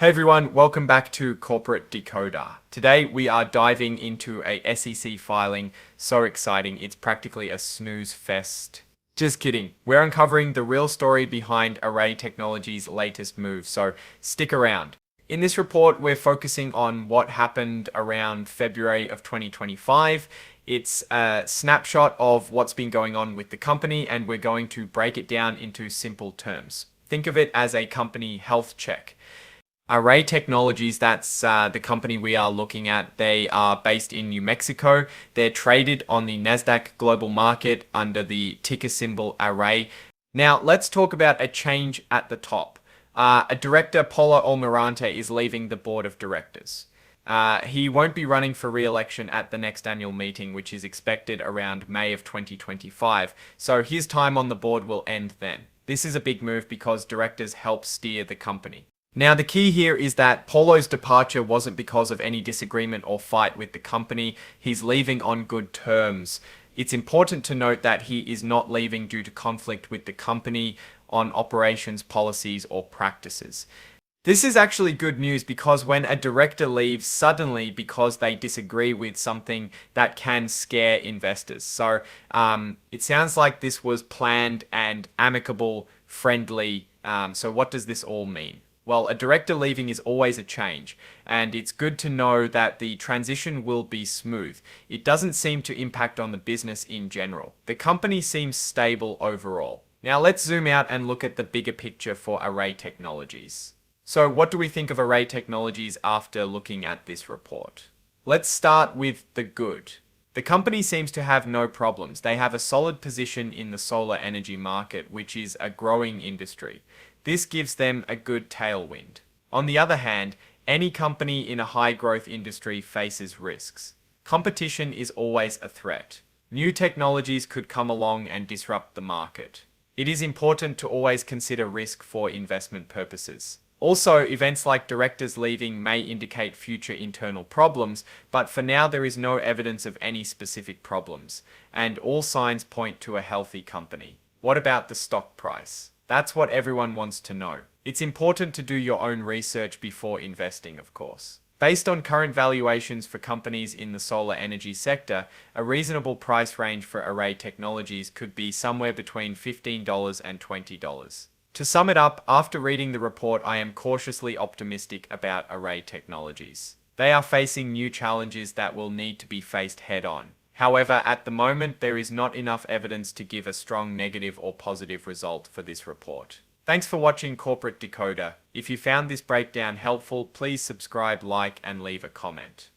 Hey everyone, welcome back to Corporate Decoder. Today we are diving into a SEC filing. So exciting, it's practically a snooze fest. Just kidding. We're uncovering the real story behind Array Technologies' latest move, so stick around. In this report, we're focusing on what happened around February of 2025. It's a snapshot of what's been going on with the company, and we're going to break it down into simple terms. Think of it as a company health check. Array Technologies, that's the company we are looking at. They are based in New Mexico. They're traded on the NASDAQ Global Market under the ticker symbol Array. Now, let's talk about a change at the top. A director, Paulo Almirante, is leaving the board of directors. He won't be running for re-election at the next annual meeting, which is expected around May of 2025. So his time on the board will end then. This is a big move because directors help steer the company. Now, the key here is that Paulo's departure wasn't because of any disagreement or fight with the company. He's leaving on good terms. It's important to note that he is not leaving due to conflict with the company on operations, policies, or practices. This is actually good news because when a director leaves suddenly because they disagree with something, that can scare investors. So it sounds like this was planned and amicable, friendly. So what does this all mean? Well, a director leaving is always a change, and it's good to know that the transition will be smooth. It doesn't seem to impact on the business in general. The company seems stable overall. Now let's zoom out and look at the bigger picture for Array Technologies. So what do we think of Array Technologies after looking at this report? Let's start with the good. The company seems to have no problems. They have a solid position in the solar energy market, which is a growing industry. This gives them a good tailwind. On the other hand, any company in a high-growth industry faces risks. Competition is always a threat. New technologies could come along and disrupt the market. It is important to always consider risk for investment purposes. Also, events like directors leaving may indicate future internal problems, but for now there is no evidence of any specific problems, and all signs point to a healthy company. What about the stock price? That's what everyone wants to know. It's important to do your own research before investing, of course. Based on current valuations for companies in the solar energy sector, a reasonable price range for Array Technologies could be somewhere between $15 and $20. To sum it up, after reading the report, I am cautiously optimistic about Array Technologies. They are facing new challenges that will need to be faced head-on. However, at the moment, there is not enough evidence to give a strong negative or positive result for this report. Thanks for watching Corporate Decoder. If you found this breakdown helpful, please subscribe, like, and leave a comment.